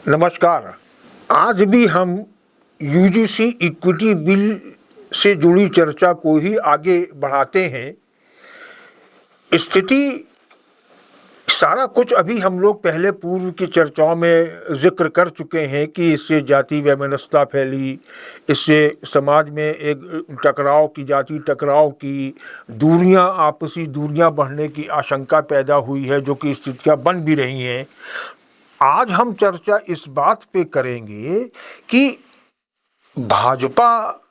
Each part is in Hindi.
नमस्कार। आज भी हम यूजीसी इक्विटी बिल से जुड़ी चर्चा को ही आगे बढ़ाते हैं। स्थिति सारा कुछ अभी हम लोग पहले पूर्व की चर्चाओं में जिक्र कर चुके हैं कि इससे जाति वैमनस्यता फैली, इससे समाज में एक टकराव की, जाति टकराव की, आपसी दूरियां बढ़ने की आशंका पैदा हुई है, जो कि स्थितियां बन भी रही हैं। आज हम चर्चा इस बात पे करेंगे कि भाजपा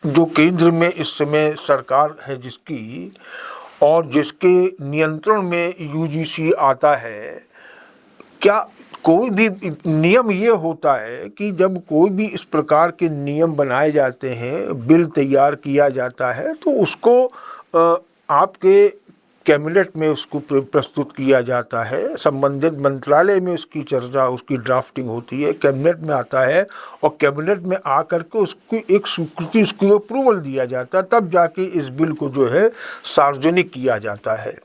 जो केंद्र में इस समय सरकार है जिसकी, और जिसके नियंत्रण में यूजीसी आता है, क्या कोई भी नियम ये होता है कि जब कोई भी इस प्रकार के नियम बनाए जाते हैं, बिल तैयार किया जाता है, तो उसको आपके कैबिनेट में उसको प्रस्तुत किया जाता है, संबंधित मंत्रालय में उसकी चर्चा, उसकी ड्राफ्टिंग होती है, कैबिनेट में आता है और कैबिनेट में आकर के उसकी एक स्वीकृति, उसको अप्रूवल दिया जाता है, तब जाके इस बिल को जो है सार्वजनिक किया जाता है।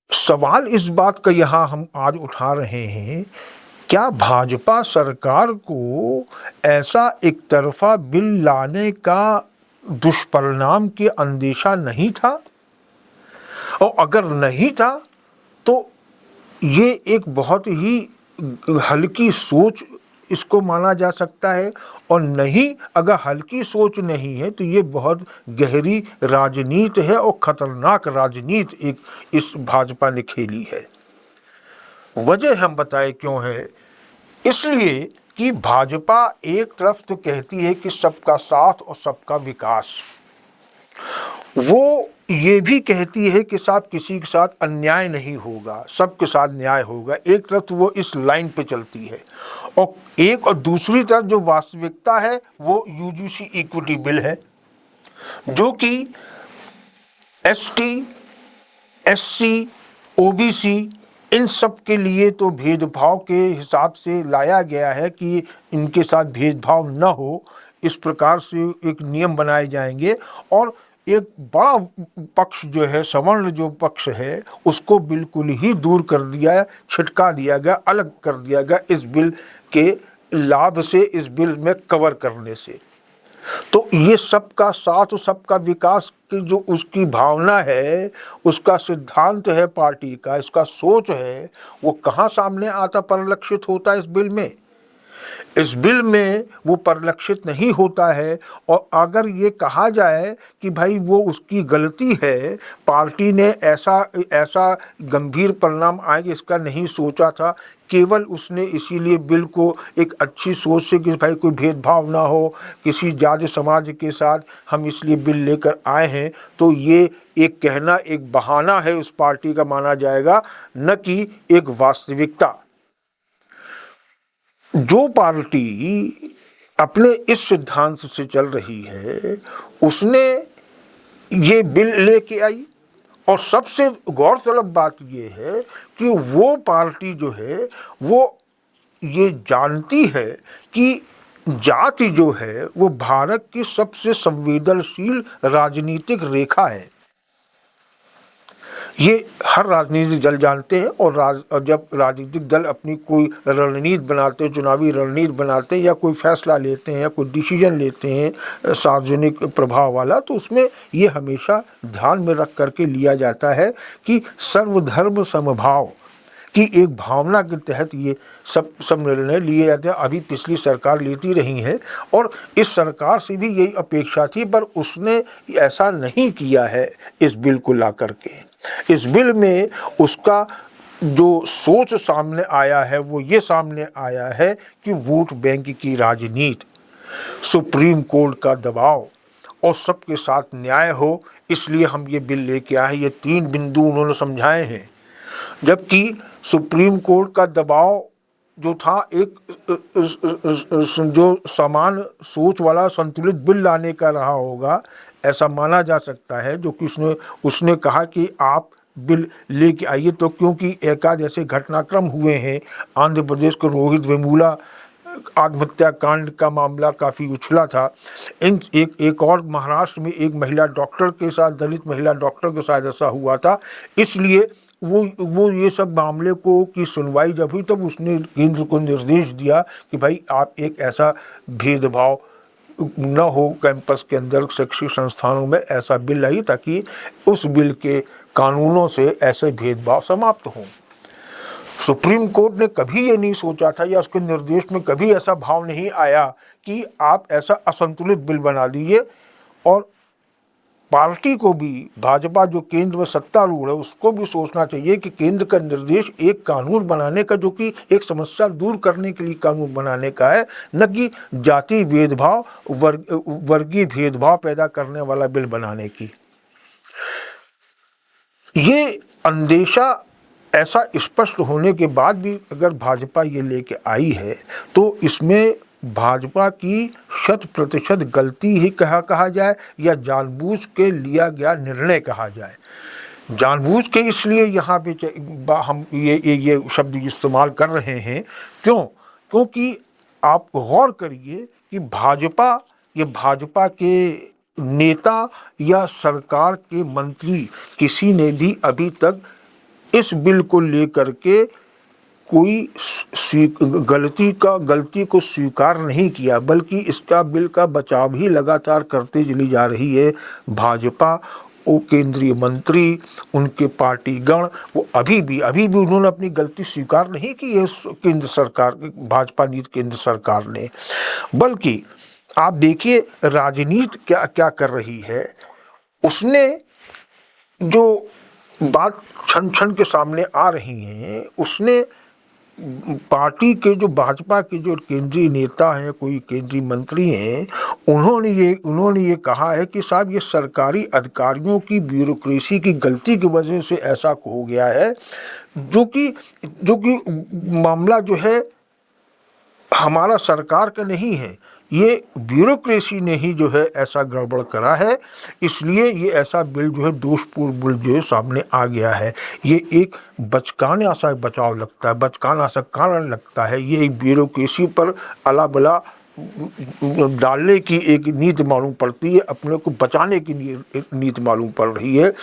सवाल इस बात का यहाँ हम आज उठा रहे हैं, क्या भाजपा सरकार को ऐसा एक तरफा बिल लाने का दुष्परिणाम की अंदेशा नहीं था? और अगर नहीं था तो ये एक बहुत ही हल्की सोच इसको माना जा सकता है, और नहीं, अगर हल्की सोच नहीं है तो ये बहुत गहरी राजनीति है और खतरनाक राजनीति एक इस भाजपा ने खेली है। वजह हम बताए क्यों है। इसलिए कि भाजपा एक तरफ तो कहती है कि सबका साथ और सबका विकास, वो ये भी कहती है कि साहब किसी के साथ अन्याय नहीं होगा, सबके साथ न्याय होगा। एक तरफ तो वो इस लाइन पे चलती है, और दूसरी तरफ जो वास्तविकता है वो यूजीसी इक्विटी बिल है, जो कि एसटी, एससी, ओबीसी इन सब के लिए तो भेदभाव के हिसाब से लाया गया है कि इनके साथ भेदभाव न हो, इस प्रकार से एक नियम बनाए जाएंगे। और एक बड़ा पक्ष जो है, सवर्ण जो पक्ष है, उसको बिल्कुल ही दूर कर दिया, छिटका दिया गया, अलग कर दिया गया इस बिल के लाभ से, इस बिल में कवर करने से। तो ये सबका साथ और सबका विकास की जो उसकी भावना है, उसका सिद्धांत है पार्टी का, इसका सोच है, वो कहाँ सामने आता, परिलक्षित होता है इस बिल में? इस बिल में वो परिलक्षित नहीं होता है। और अगर ये कहा जाए कि भाई वो उसकी गलती है, पार्टी ने ऐसा गंभीर परिणाम आएगा इसका नहीं सोचा था, केवल उसने इसीलिए बिल को एक अच्छी सोच से कि भाई कोई भेदभाव ना हो किसी जाति समाज के साथ, हम इसलिए बिल लेकर आए हैं, तो ये एक कहना, एक बहाना है उस पार्टी का माना जाएगा, न कि एक वास्तविकता। जो पार्टी अपने इस सिद्धांत से चल रही है, उसने ये बिल लेके आई। और सबसे गौरतलब बात ये है कि वो पार्टी जो है वो ये जानती है कि जाति जो है वो भारत की सबसे संवेदनशील राजनीतिक रेखा है। ये हर राजनीतिक दल जानते हैं, और जब राजनीतिक दल अपनी कोई रणनीति बनाते हैं, चुनावी रणनीति बनाते हैं, या कोई फैसला लेते हैं, या कोई डिसीजन लेते हैं सार्वजनिक प्रभाव वाला, तो उसमें ये हमेशा ध्यान में रख करके लिया जाता है कि सर्वधर्म समभाव की एक भावना के तहत ये सब निर्णय लिए जाते हैं। अभी पिछली सरकार लेती रही है, और इस सरकार से भी यही अपेक्षा थी, पर उसने ऐसा नहीं किया है इस बिल को ला करके। इस बिल में उसका जो सोच सामने आया है वो ये सामने आया है कि वोट बैंक की राजनीति, सुप्रीम कोर्ट का दबाव और सबके साथ न्याय हो, इसलिए हम ये बिल लेके आए हैं। ये 3 बिंदु उन्होंने समझाए हैं। जबकि सुप्रीम कोर्ट का दबाव जो था, एक जो समान सोच वाला संतुलित बिल लाने का रहा होगा, ऐसा माना जा सकता है, जो कि उसने कहा कि आप बिल लेके आइए। तो क्योंकि एकाध ऐसे घटनाक्रम हुए हैं, आंध्र प्रदेश के रोहित वेमुला आत्महत्या कांड का मामला काफ़ी उछला था। एक और महाराष्ट्र में एक महिला डॉक्टर के साथ, दलित महिला डॉक्टर के साथ ऐसा हुआ था, इसलिए वो ये सब मामले को की सुनवाई जब हुई तब उसने केंद्र को निर्देश दिया कि भाई आप एक ऐसा भेदभाव न हो कैंपस के अंदर, शैक्षिक संस्थानों में ऐसा बिल लाइए ताकि उस बिल के कानूनों से ऐसे भेदभाव समाप्त हों। सुप्रीम कोर्ट ने कभी ये नहीं सोचा था या उसके निर्देश में कभी ऐसा भाव नहीं आया कि आप ऐसा असंतुलित बिल बना दीजिए, और पार्टी को भी, भाजपा जो केंद्र में सत्तारूढ़ है, उसको भी सोचना चाहिए कि केंद्र का निर्देश एक कानून बनाने का, जो कि एक समस्या दूर करने के लिए कानून बनाने का है, न कि जाति भेदभाव, वर्गीय भेदभाव पैदा करने वाला बिल बनाने की। ये अंदेशा ऐसा स्पष्ट होने के बाद भी अगर भाजपा ये लेके आई है तो इसमें भाजपा की 100% गलती ही कहा जाए या जानबूझ के लिया गया निर्णय कहा जाए। जानबूझ के इसलिए यहाँ पे हम ये शब्द इस्तेमाल कर रहे हैं, क्योंकि आप गौर करिए कि भाजपा के नेता या सरकार के मंत्री किसी ने भी अभी तक इस बिल को लेकर के कोई गलती को स्वीकार नहीं किया, बल्कि इसका बिल का बचाव ही लगातार करते चली जा रही है। भाजपा, वो केंद्रीय मंत्री, उनके पार्टीगण, वो अभी भी उन्होंने अपनी गलती स्वीकार नहीं की है केंद्र सरकार, भाजपा नीति केंद्र सरकार ने। बल्कि आप देखिए राजनीति क्या कर रही है। उसने जो बात क्षण के सामने आ रही हैं, उसने पार्टी के जो भाजपा के जो केंद्रीय नेता हैं, कोई केंद्रीय मंत्री हैं, उन्होंने ये कहा है कि साहब ये सरकारी अधिकारियों की ब्यूरोक्रेसी की गलती की वजह से ऐसा हो गया है, जो कि मामला जो है हमारा सरकार का नहीं है, ये ब्यूरोक्रेसी ने ही जो है ऐसा गड़बड़ करा है, इसलिए ये ऐसा बिल जो है दोषपूर्ण बिल जो है सामने आ गया है। ये एक बचकाना सा बचाव लगता है, बचकाना सा कारण लगता है। ये एक ब्यूरोक्रेसी पर अला बला डालने की एक नीति मालूम पड़ती है, अपने को बचाने की नीति मालूम पड़ रही है।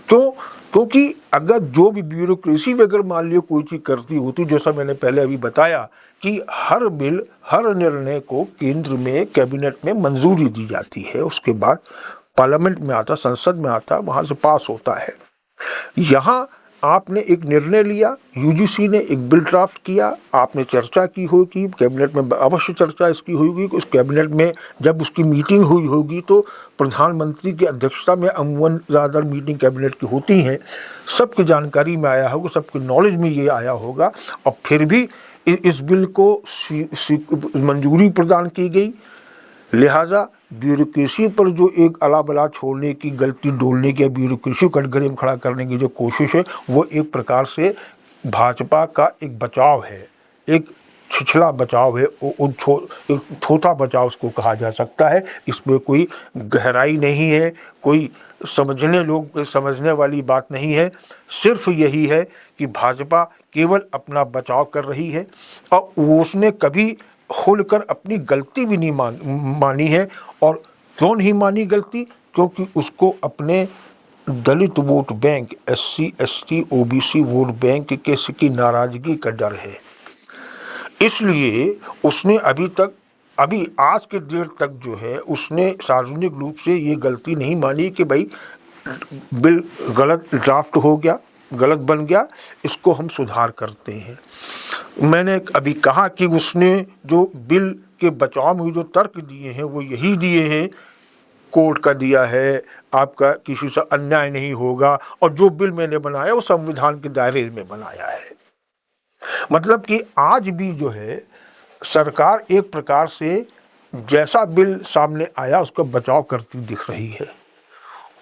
क्योंकि अगर जो भी ब्यूरोक्रेसी में अगर मान लियो कोई चीज़ करती होती, जैसा मैंने पहले अभी बताया कि हर बिल, हर निर्णय को केंद्र में कैबिनेट में मंजूरी दी जाती है, उसके बाद पार्लियामेंट में आता, संसद में आता, वहाँ से पास होता है। यहाँ आपने एक निर्णय लिया, यूजीसी ने एक बिल ड्राफ्ट किया, आपने चर्चा की होगी, कैबिनेट में अवश्य चर्चा इसकी होगी। उस कैबिनेट में जब उसकी मीटिंग हुई होगी तो प्रधानमंत्री की अध्यक्षता में अमूमन ज़्यादातर मीटिंग कैबिनेट की होती हैं, सबकी जानकारी में आया होगा, सबके नॉलेज में ये आया होगा, और फिर भी इस बिल को मंजूरी प्रदान की गई। लिहाजा ब्यूरोक्रेसी पर जो एक अला बला छोड़ने की, गलती डोलने की, ब्यूरोक्रेसी को कटघरे में खड़ा करने की जो कोशिश है, वो एक प्रकार से भाजपा का एक बचाव है, एक छिछला बचाव है, एक थोथा बचाव उसको कहा जा सकता है। इसमें कोई गहराई नहीं है, कोई समझने वाली बात नहीं है। सिर्फ यही है कि भाजपा केवल अपना बचाव कर रही है, और उसने कभी खुलकर अपनी गलती भी नहीं मानी है। और क्यों नहीं मानी गलती? क्योंकि उसको अपने Dalit vote bank, SC ST OBC vote bank की नाराजगी का डर है। इसलिए उसने अभी आज के डेट तक जो है उसने सार्वजनिक रूप से ये गलती नहीं मानी कि भाई बिल गलत ड्राफ्ट हो गया, गलत बन गया, इसको हम सुधार करते हैं। मैंने अभी कहा कि उसने जो बिल के बचाव में जो तर्क दिए हैं वो यही दिए हैं, कोर्ट का दिया है, आपका किसी से अन्याय नहीं होगा, और जो बिल मैंने बनाया वो संविधान के दायरे में बनाया है। मतलब कि आज भी जो है सरकार एक प्रकार से जैसा बिल सामने आया उसका बचाव करती दिख रही है।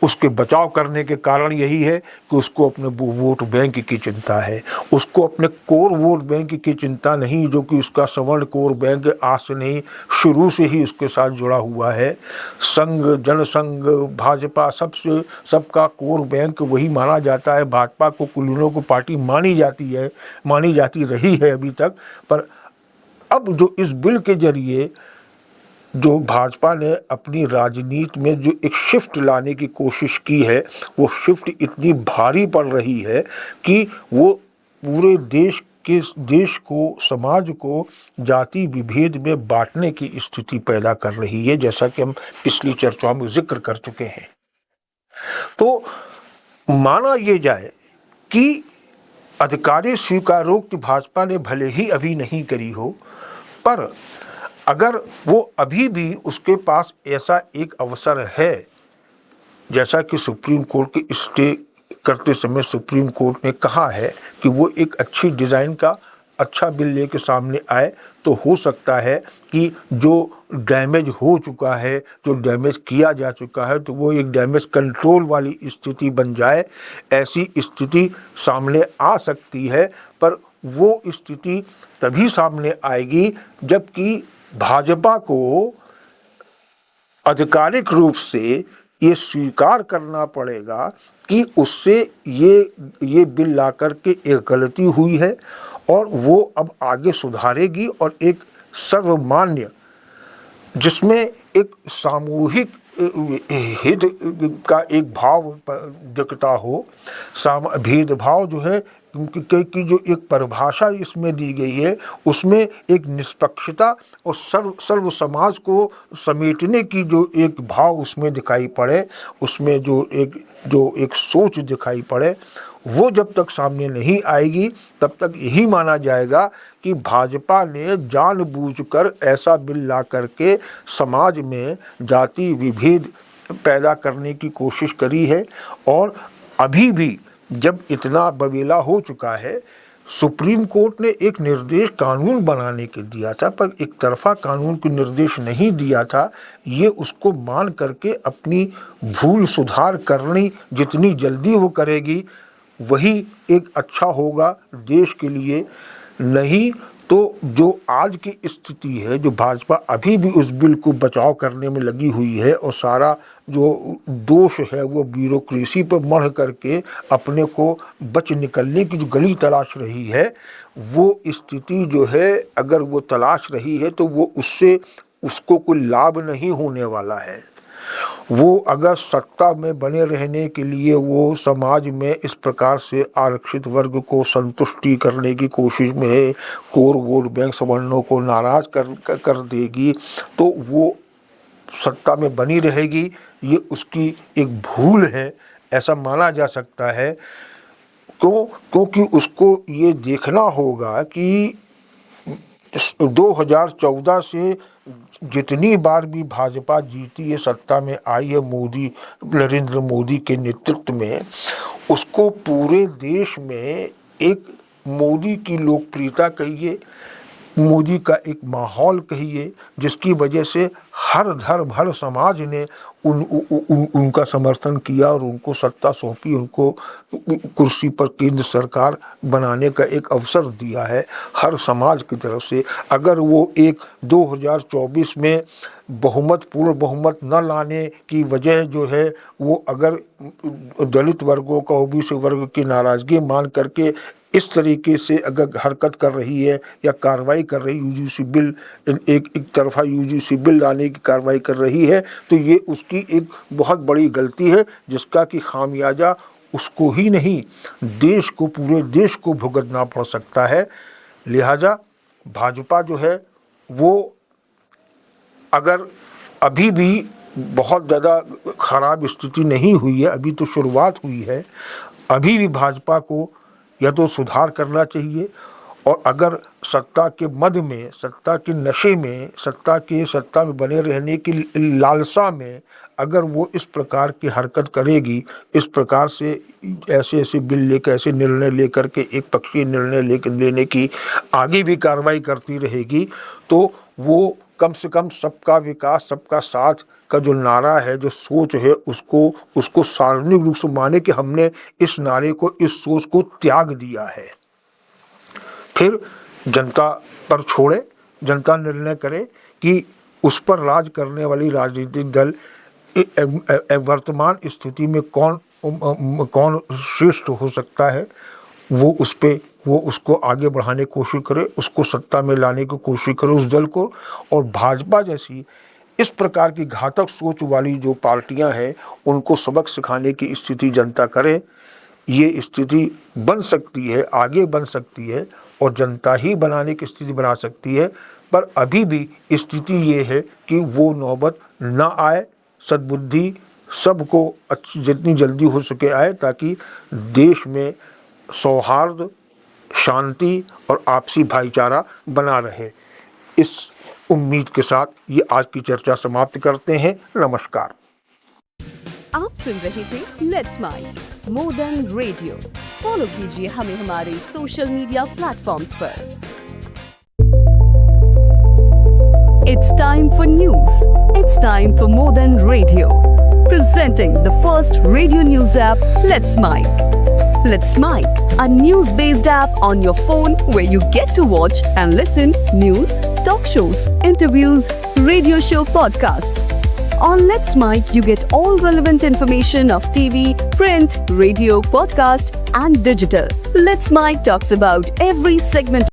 उसके बचाव करने के कारण यही है कि उसको अपने वोट बैंक की चिंता है, उसको अपने कोर वोट बैंक की चिंता नहीं, जो कि उसका सवर्ण कोर बैंक आज से नहीं, शुरू से ही उसके साथ जुड़ा हुआ है। संघ, जनसंघ, भाजपा, सबका कोर बैंक वही माना जाता है। भाजपा को कुलीनों को पार्टी मानी जाती रही है अभी तक, पर अब जो इस बिल के जरिए जो भाजपा ने अपनी राजनीति में जो एक शिफ्ट लाने की कोशिश की है, वो शिफ्ट इतनी भारी पड़ रही है कि वो पूरे देश को, समाज को जाति विभेद में बांटने की स्थिति पैदा कर रही है, जैसा कि हम पिछली चर्चाओं में जिक्र कर चुके हैं। तो माना ये जाए कि अधिकारी स्वीकारोक्ति भाजपा ने भले ही अभी नहीं करी हो, पर अगर वो अभी भी उसके पास ऐसा एक अवसर है, जैसा कि सुप्रीम कोर्ट के स्टे करते समय सुप्रीम कोर्ट ने कहा है कि वो एक अच्छी डिज़ाइन का अच्छा बिल लेके सामने आए, तो हो सकता है कि जो डैमेज हो चुका है, जो डैमेज किया जा चुका है, तो वो एक डैमेज कंट्रोल वाली स्थिति बन जाए। ऐसी स्थिति सामने आ सकती है, पर वो स्थिति तभी सामने आएगी जबकि भाजपा को आधिकारिक रूप से ये स्वीकार करना पड़ेगा कि उससे ये बिल ला कर के एक गलती हुई है और वो अब आगे सुधारेगी और एक सर्वमान्य, जिसमें एक सामूहिक हित का एक भाव दिखता हो, भेदभाव जो है की जो एक परिभाषा इसमें दी गई है, उसमें एक निष्पक्षता और सर्व समाज को समेटने की जो एक भाव उसमें दिखाई पड़े, उसमें जो एक सोच दिखाई पड़े, वो जब तक सामने नहीं आएगी तब तक यही माना जाएगा कि भाजपा ने जानबूझकर ऐसा बिल ला करके समाज में जाति विभेद पैदा करने की कोशिश करी है। और अभी भी जब इतना बवेला हो चुका है, सुप्रीम कोर्ट ने एक निर्देश कानून बनाने के दिया था, पर एक तरफा कानून को निर्देश नहीं दिया था। ये उसको मान करके अपनी भूल सुधार करनी जितनी जल्दी वो करेगी वही एक अच्छा होगा देश के लिए। नहीं तो जो आज की स्थिति है, जो भाजपा अभी भी उस बिल को बचाव करने में लगी हुई है और सारा जो दोष है वो ब्यूरोक्रेसी पर मढ़ करके अपने को बच निकलने की जो गली तलाश रही है, वो स्थिति जो है अगर वो तलाश रही है तो वो उसको कोई लाभ नहीं होने वाला है। वो अगर सत्ता में बने रहने के लिए वो समाज में इस प्रकार से आरक्षित वर्ग को संतुष्टि करने की कोशिश में है, कोर वोट बैंक सवर्णों को नाराज कर देगी, तो वो सत्ता में बनी रहेगी। ये उसकी एक भूल है, ऐसा माना जा सकता है। क्योंकि उसको ये देखना होगा कि 2014 से जितनी बार भी भाजपा जीती है, सत्ता में आई है नरेंद्र मोदी के नेतृत्व में, उसको पूरे देश में एक मोदी की लोकप्रियता कहिए, मोदी का एक माहौल कहिए, जिसकी वजह से हर धर्म हर समाज ने उनका समर्थन किया और उनको सत्ता सौंपी, उनको कुर्सी पर केंद्र सरकार बनाने का एक अवसर दिया है हर समाज की तरफ से। अगर वो एक 2024 में पूर्ण बहुमत न लाने की वजह जो है वो अगर दलित वर्गों का ओबीसी वर्ग की नाराज़गी मान करके इस तरीके से अगर हरकत कर रही है या कार्रवाई कर रही, यूजीसी बिल एक तरफा यूजीसी बिल लाने की कार्रवाई कर रही है, तो ये उसकी एक बहुत बड़ी गलती है, जिसका कि खामियाजा उसको ही नहीं देश को, पूरे देश को भुगतना पड़ सकता है। लिहाजा भाजपा जो है वो अगर अभी भी बहुत ज़्यादा ख़राब स्थिति नहीं हुई है, अभी तो शुरुआत हुई है, अभी भी भाजपा को या तो सुधार करना चाहिए। और अगर सत्ता के मद में, सत्ता के नशे में, सत्ता में बने रहने की लालसा में अगर वो इस प्रकार की हरकत करेगी, इस प्रकार से ऐसे बिल लेकर, ऐसे निर्णय लेकर के एक पक्षीय निर्णय लेने की आगे भी कार्रवाई करती रहेगी, तो वो कम से कम सबका विकास सबका साथ का जो नारा है, जो सोच है, उसको सार्वजनिक रूप से माने कि हमने इस नारे को, इस सोच को त्याग दिया है। फिर जनता पर छोड़े, जनता निर्णय करे कि उस पर राज करने वाली राजनीतिक दल वर्तमान स्थिति में कौन श्रेष्ठ हो सकता है, वो उसको आगे बढ़ाने की कोशिश करे, उसको सत्ता में लाने की कोशिश करे उस दल को। और भाजपा जैसी इस प्रकार की घातक सोच वाली जो पार्टियां हैं उनको सबक सिखाने की स्थिति जनता करे। ये स्थिति बन सकती है, आगे बन सकती है और जनता ही बनाने की स्थिति बना सकती है, पर अभी भी स्थिति ये है कि वो नौबत ना आए। सद्बुद्धि सबको जितनी जल्दी हो सके आए, ताकि देश में सौहार्द, शांति और आपसी भाईचारा बना रहे। इस उम्मीद के साथ ये आज की चर्चा समाप्त करते हैं। नमस्कार। आप सुन रहे थे let's mic more than radio. Follow कीजिए हमें हमारे सोशल मीडिया प्लेटफॉर्म्स पर। It's time for news. It's time for more than radio. Presenting the first radio news app, Let's Mic. Let's Mic, a news-based app on your phone where you get to watch and listen news, talk shows, interviews, radio show podcasts. On Let's Mic, you get all relevant information of TV, print, radio, podcast, and digital. Let's Mic talks about every segment